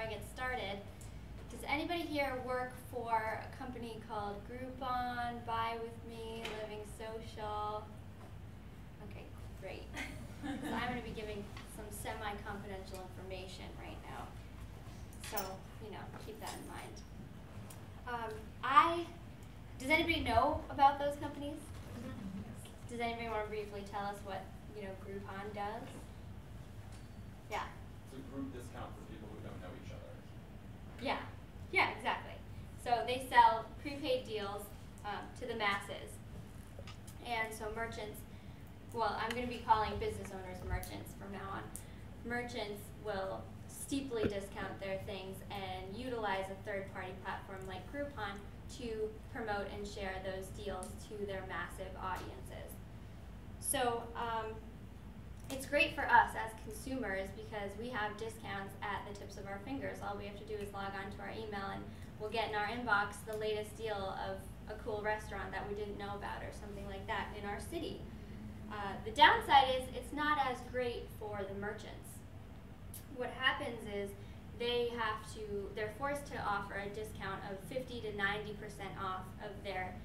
I get started, does anybody here work for a company called Groupon, Buy With Me, Living Social? Okay, great. So I'm going to be giving some semi-confidential information right now. So, keep that in mind. Does anybody know about those companies? Does anybody want to briefly tell us what, Groupon does? Yeah. It's a group discount for people who don't know each other. Yeah, exactly. So they sell prepaid deals to the masses. And so merchants, well, I'm going to be calling business owners merchants from now on. Merchants will steeply discount their things and utilize a third-party platform like Groupon to promote and share those deals to their massive audiences. So it's great for us as consumers because we have discounts at the tips of our fingers. All we have to do is log on to our email and we'll get in our inbox the latest deal of a cool restaurant that we didn't know about or something like that in our city. The downside is it's not as great for the merchants. What happens is they're forced to offer a discount of 50 to 90% off of their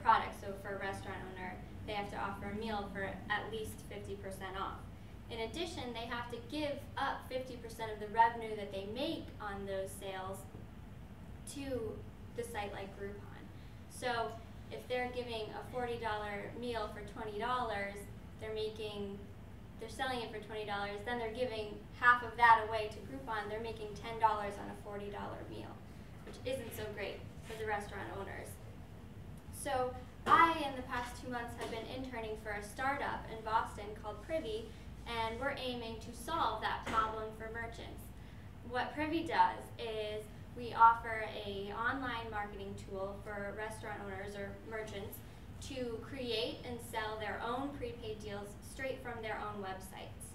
product. So for a restaurant owner, they have to offer a meal for at least 50% off. In addition, they have to give up 50% of the revenue that they make on those sales to the site like Groupon. So if they're giving a $40 meal for $20, they're selling it for $20, then they're giving half of that away to Groupon. They're making $10 on a $40 meal, which isn't so great for the restaurant owners. So I, in the past 2 months, have been interning for a startup in Boston called Privy, and we're aiming to solve that problem for merchants. What Privy does is we offer an online marketing tool for restaurant owners or merchants to create and sell their own prepaid deals straight from their own websites.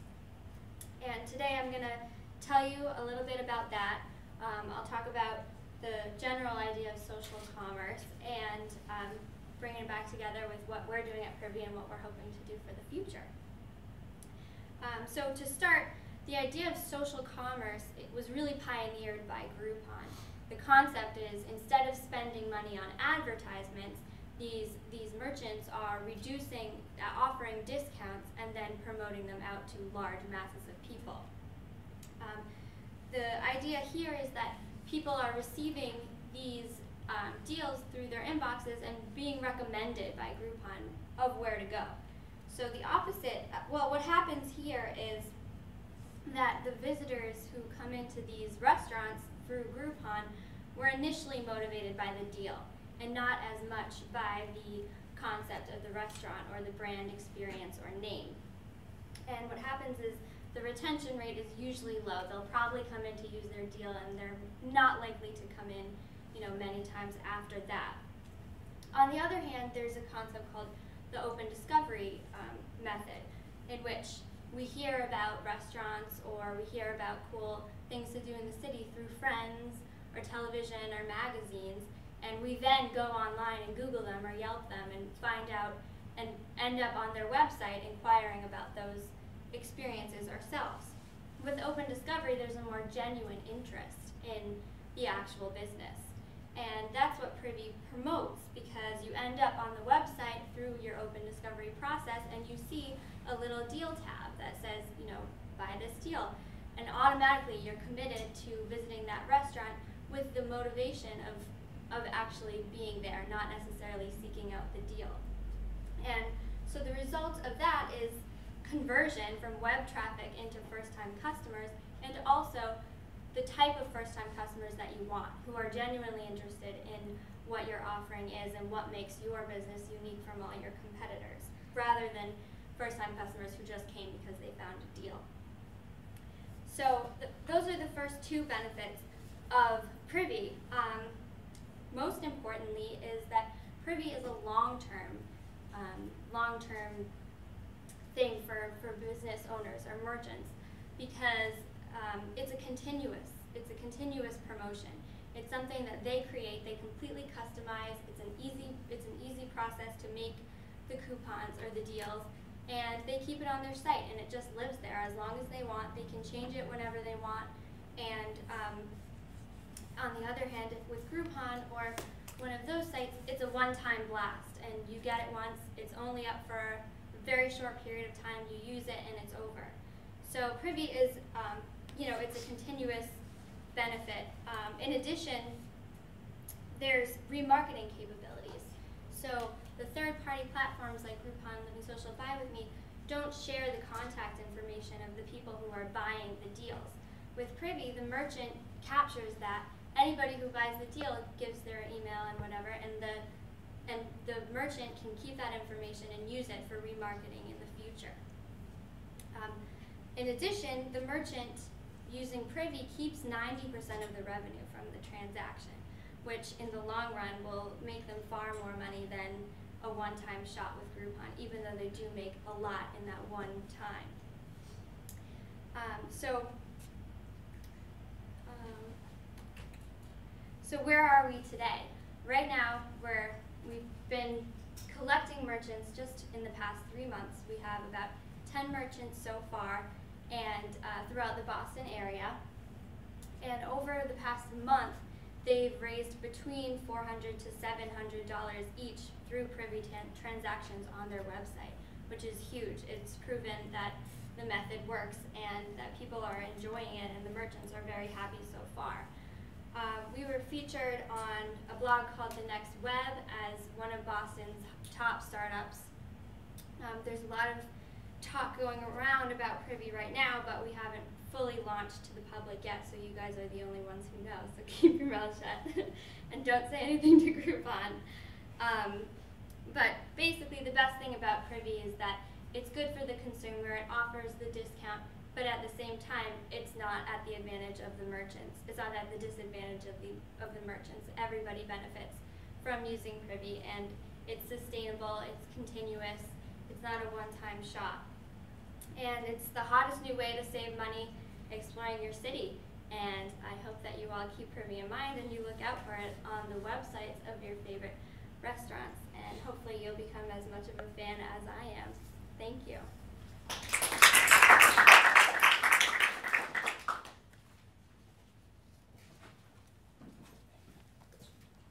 And today I'm going to tell you a little bit about that. I'll talk about the general idea of social commerce and bring it back together with what we're doing at Privy and what we're hoping to do for the future. So to start, the idea of social commerce, it was really pioneered by Groupon. The concept is instead of spending money on advertisements, these merchants are offering discounts and then promoting them out to large masses of people. The idea here is that people are receiving these deals through their inboxes and being recommended by Groupon of where to go. So the opposite, what happens here is that the visitors who come into these restaurants through Groupon were initially motivated by the deal and not as much by the concept of the restaurant or the brand experience or name. And what happens is the retention rate is usually low. They'll probably come in to use their deal and they're not likely to come in many times after that. On the other hand, there's a concept called the open discovery method, in which we hear about restaurants or we hear about cool things to do in the city through friends or television or magazines, and we then go online and Google them or Yelp them and find out and end up on their website inquiring about those experiences ourselves. With open discovery, there's a more genuine interest in the actual business. And that's what Privy promotes, because you end up on the website through your open discovery process and you see a little deal tab that says, buy this deal. And automatically you're committed to visiting that restaurant with the motivation of actually being there, not necessarily seeking out the deal. And so the result of that is conversion from web traffic into first-time customers, and also the type of first-time customers that you want, who are genuinely interested in what your offering is and what makes your business unique from all your competitors, rather than first-time customers who just came because they found a deal. So those are the first two benefits of Privy. Most importantly is that Privy is a long-term thing for business owners or merchants, because it's a continuous promotion. It's something that they create, they completely customize. It's an easy process to make the coupons or the deals, and they keep it on their site, and it just lives there as long as they want. They can change it whenever they want, and On the other hand, if with Groupon or one of those sites, it's a one-time blast, and you get it once, it's only up for a very short period of time, you use it, and it's over. So Privy is, it's a continuous benefit. In addition, there's remarketing capabilities. So the third-party platforms like Groupon, Living Social, Buy With Me don't share the contact information of the people who are buying the deals. With Privy, the merchant captures that. Anybody who buys the deal gives their email and whatever, and the merchant can keep that information and use it for remarketing in the future. In addition, the merchant using Privy keeps 90% of the revenue from the transaction, which in the long run will make them far more money than a one-time shot with Groupon, even though they do make a lot in that one time. So where are we today? Right now, we've been collecting merchants just in the past 3 months. We have about 10 merchants so far, and throughout the Boston area. And over the past month, they've raised between $400 to $700 each through Privy transactions on their website, which is huge. It's proven that the method works and that people are enjoying it, and the merchants are very happy so far. We were featured on a blog called The Next Web as one of Boston's top startups. There's a lot of talk going around about Privy right now, but we haven't fully launched to the public yet, so you guys are the only ones who know, so keep your mouth shut and don't say anything to Groupon. But basically the best thing about Privy is that it's good for the consumer, it offers the discount, but at the same time, it's not at the advantage of the merchants. It's not at the disadvantage of the merchants. Everybody benefits from using Privy, and it's sustainable, it's continuous, it's not a one-time shot. And it's the hottest new way to save money exploring your city. And I hope that you all keep Privy in mind and you look out for it on the websites of your favorite restaurants. And hopefully you'll become as much of a fan as I am. Thank you.